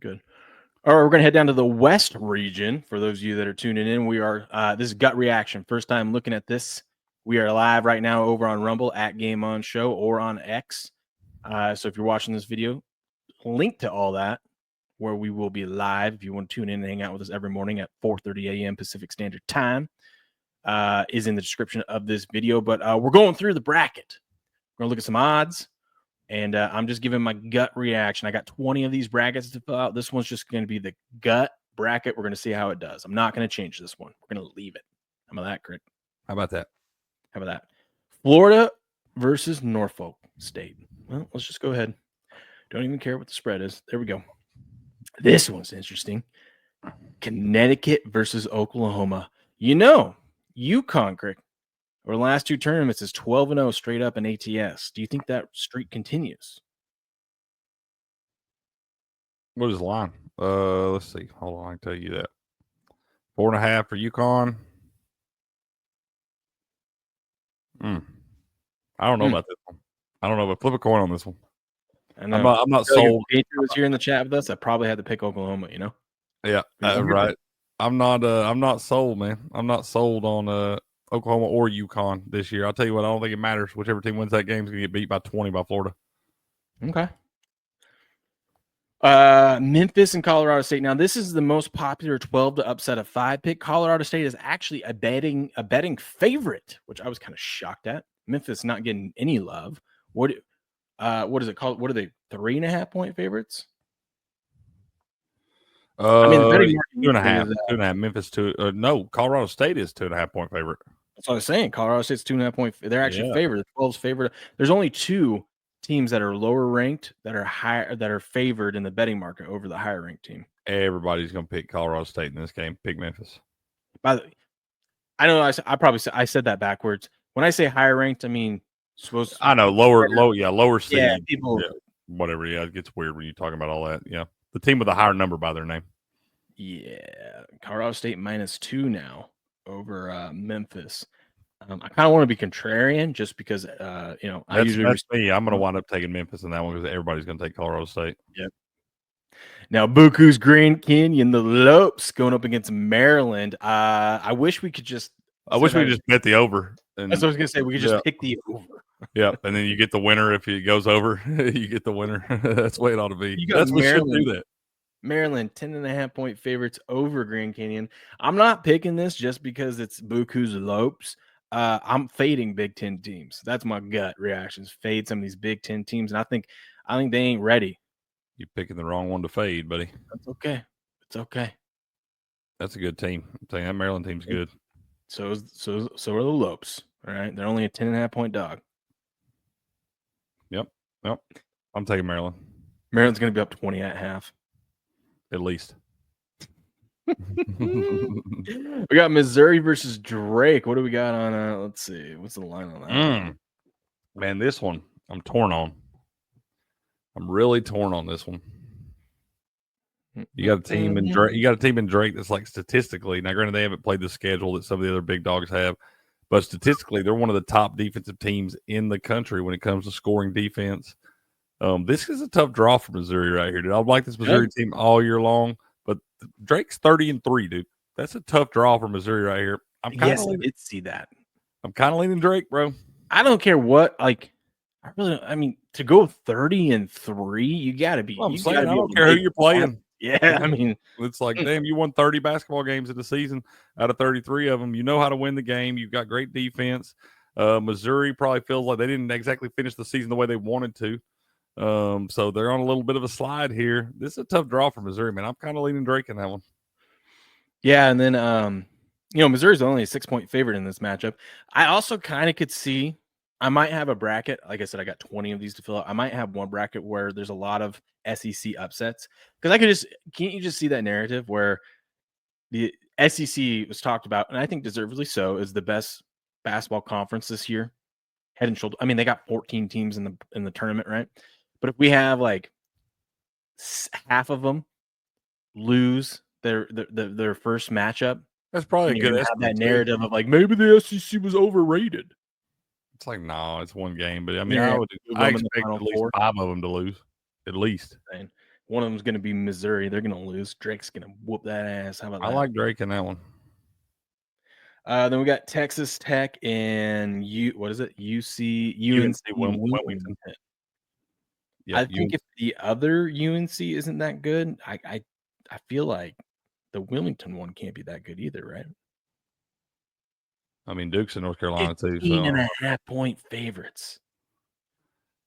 good. All right, we're going to head down to the West region. For those of you that are tuning in, we are this is Gut Reaction. First time looking at this. We are live right now over on Rumble at Game On Show or on X. So if you're watching this video, link to all that where we will be live. If you want to tune in and hang out with us every morning at 4:30 a.m. Pacific Standard Time, is in the description of this video. But we're going through the bracket. We're going to look at some odds. And I'm just giving my gut reaction. I got 20 of these brackets to fill out. This one's just going to be the gut bracket. We're going to see how it does. I'm not going to change this one. We're going to leave it. How about that, Crick? How about that? How about that? Florida versus Norfolk State. Well, let's just go ahead. Don't even care what the spread is. There we go. This one's interesting. Connecticut versus Oklahoma. You know, UConn, Crick, over the last two tournaments is 12-0 straight up in ATS. Do you think that streak continues? What is the line? Let's see. Hold on, I can tell you that. 4.5 for UConn. I don't know about this one. I don't know, but flip a coin on this one. I'm not sold. If Patriot was here in the chat with us, I probably had to pick Oklahoma, you know? Yeah, right. I'm not sold, man. I'm not sold on Oklahoma or UConn this year. I'll tell you what, I don't think it matters. Whichever team wins that game is going to get beat by 20 by Florida. Okay. Memphis and Colorado State. Now, this is the most popular 12 to upset a 5 pick. Colorado State is actually a betting favorite, which I was kind of shocked at. Memphis not getting any love. What is it called? What are they? 3.5 point favorites? I mean, the betting 2.5. 2.5. Memphis 2. No, Colorado State is 2.5 point favorite. That's what I was saying. Colorado State's 2.5 point. They're actually favored. The 12's favored. There's only 2 teams that are lower ranked that are higher that are favored in the betting market over the higher ranked team. Everybody's going to pick Colorado State in this game. Pick Memphis. By the way, I know I said that backwards. When I say higher ranked, I mean I know lower seed. Yeah, people. Yeah, whatever. Yeah, it gets weird when you're talking about all that. Yeah, the team with a higher number by their name. Yeah, Colorado State -2 now over Memphis. I kind of want to be contrarian just because, that's me. I'm going to wind up taking Memphis in that one because everybody's going to take Colorado State. Yep. Now, Buku's Grand Canyon, the Lopes going up against Maryland. I wish we could just. I wish we could just bet the over. That's what I was going to say. We could just pick the over. Yeah, and then you get the winner if it goes over. You get the winner. That's the way it ought to be. That's what should do that. Maryland 10.5 point favorites over Grand Canyon. I'm not picking this just because it's Buku's Lopes. I'm fading Big Ten teams. That's my gut reactions. Fade some of these Big Ten teams, and I think they ain't ready. You're picking the wrong one to fade, buddy. That's okay. It's okay. That's a good team. I'm saying that Maryland team's good. So are the Lopes. All right, they're only a 10.5 point dog. Yep. I'm taking Maryland. Maryland's going to be up 20 at half, at least. We got Missouri versus Drake. What do we got on? Let's see. What's the line on that? Man, this one I'm torn on. I'm really torn on this one. You got a team in Drake. You got a team in Drake that's like statistically. Now, granted, they haven't played the schedule that some of the other big dogs have, but statistically, they're one of the top defensive teams in the country when it comes to scoring defense. This is a tough draw for Missouri right here, dude. I'd like this Missouri team all year long. But Drake's 30-3, dude. That's a tough draw for Missouri right here. I did see that. I'm kind of leaning Drake, bro. I don't care what. I mean, to go 30-3, you got to be. I don't care who you're playing. Yeah, I mean, it's like, damn, you won 30 basketball games in the season out of 33 of them. You know how to win the game. You've got great defense. Missouri probably feels like they didn't exactly finish the season the way they wanted to. So they're on a little bit of a slide here. This is a tough draw for Missouri, man. I'm kind of leaning Drake in that one. Yeah, and then Missouri's only a 6-point favorite in this matchup. I also kind of could see I might have a bracket. Like I said, I got 20 of these to fill out. I might have one bracket where there's a lot of SEC upsets because can't you just see that narrative where the SEC was talked about, and I think deservedly so, is the best basketball conference this year, head and shoulder. I mean, they got 14 teams in the tournament, right? But if we have like half of them lose their first matchup, that's probably a good. Have that narrative of like maybe the SEC was overrated. It's like no, it's one game, but I mean, I expect at least 5 of them to lose, at least. One of them's going to be Missouri. They're going to lose. Drake's going to whoop that ass. How about that? I like Drake in that one. Then we got Texas Tech and UNC Wilmington. Yep, I think if the other UNC isn't that good, I feel like the Wilmington one can't be that good either, right? I mean, Duke's in North Carolina too. So 15.5-point favorites.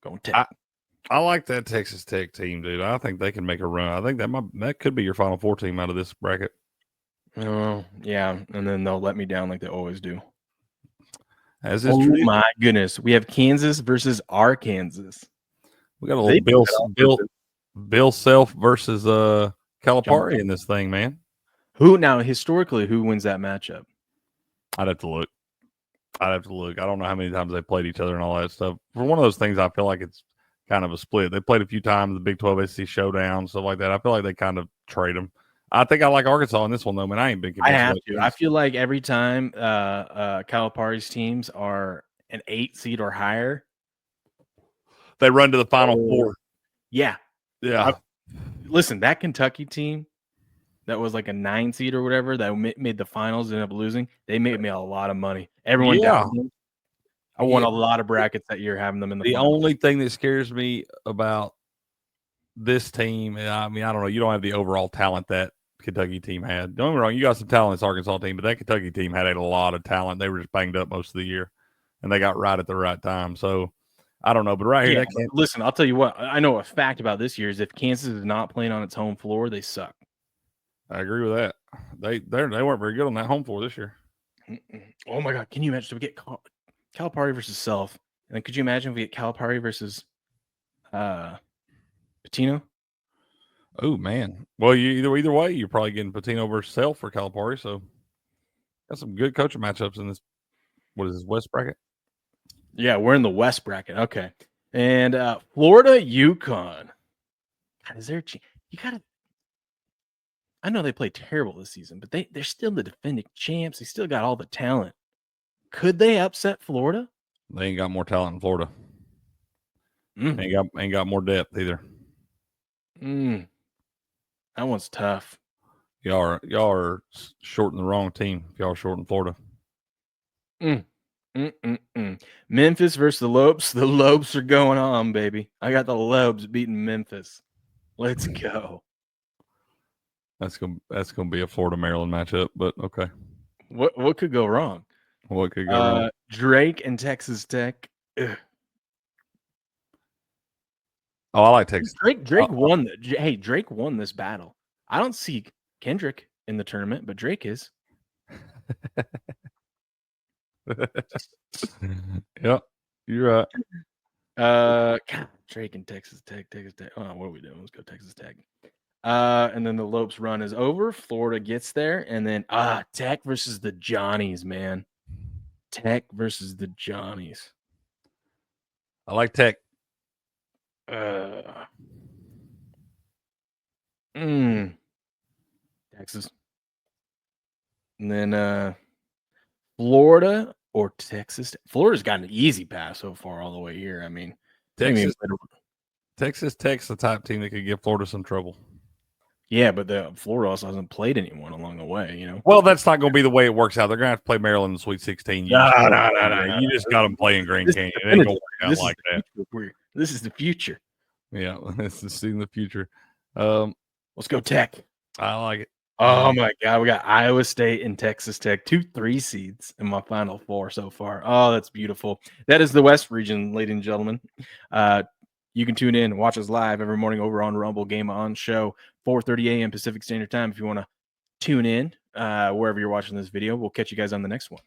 Going Tech. I like that Texas Tech team, dude. I think they can make a run. I think that could be your Final Four team out of this bracket. Oh, yeah, and then they'll let me down like they always do. As is oh my goodness, we have Kansas versus Arkansas. We got a little Bill Self versus Calipari in this thing, man. Who historically wins that matchup? I'd have to look. I don't know how many times they played each other and all that stuff. For one of those things, I feel like it's kind of a split. They played a few times, the Big 12 SEC Showdown, stuff like that. I feel like they kind of trade them. I think I like Arkansas in this one, though, man. I ain't been convinced. I have to. I feel like every time Calipari's teams are an 8 seed or higher, they run to the Final Four. Yeah. Yeah. Listen, that Kentucky team that was like a 9 seed or whatever that made the finals and ended up losing, they made me a lot of money. Everyone doubted them. I won a lot of brackets that year having them in the finals. Only thing that scares me about this team, I mean, I don't know. You don't have the overall talent that Kentucky team had. Don't get me wrong, you got some talent in this Arkansas team, but that Kentucky team had a lot of talent. They were just banged up most of the year, and they got right at the right time. So I don't know, but right here, listen, I'll tell you what. I know a fact about this year is if Kansas is not playing on its home floor, they suck. I agree with that. They weren't very good on that home floor this year. Oh my God, can you imagine if we get Calipari versus Self, and then could you imagine if we get Calipari versus Patino? Oh man, well, either way, you're probably getting Patino versus Self for Calipari. So got some good coaching matchups in this. What is this, West bracket? Yeah, we're in the West bracket. Okay, and Florida, UConn. God, is there you gotta? I know they played terrible this season, but they're still the defending champs. They still got all the talent. Could they upset Florida? They ain't got more talent in Florida. Ain't got more depth either. That one's tough. Y'all are shorting the wrong team. Y'all are shorting Florida. Memphis versus the Lopes. The Lopes are going on, baby. I got the Lopes beating Memphis. Let's go. That's gonna be a Florida Maryland matchup, but okay. What could go wrong? What could go wrong? Drake and Texas Tech. Ugh. Oh, I like Texas. Drake won. Hey, Drake won this battle. I don't see Kendrick in the tournament, but Drake is. Yep, you're right. God, Drake and Texas Tech. Oh, what are we doing? Let's go Texas Tech. And then the Lopes run is over. Florida gets there, and then Tech versus the Johnnies, man. Tech versus the Johnnies. I like Tech. Texas. And then Florida or Texas. Florida's got an easy pass so far all the way here. I mean, Texas Tech's the type team that could give Florida some trouble. Yeah, but Florida also hasn't played anyone along the way, you know. Well, that's not going to be the way it works out. They're going to have to play Maryland in the Sweet 16. You just got them playing Grand Canyon. It ain't going to work out like that. This is the future. Yeah, this is in the future. Let's go Tech. I like it. Oh my God, we got Iowa State and Texas Tech, 2 3 seeds in my Final Four so far. Oh, that's beautiful. That is the West region, ladies and gentlemen. You can tune in and watch us live every morning over on Rumble Game On Show, 4:30 a.m. Pacific Standard Time. If you want to tune in wherever you're watching this video, we'll catch you guys on the next one.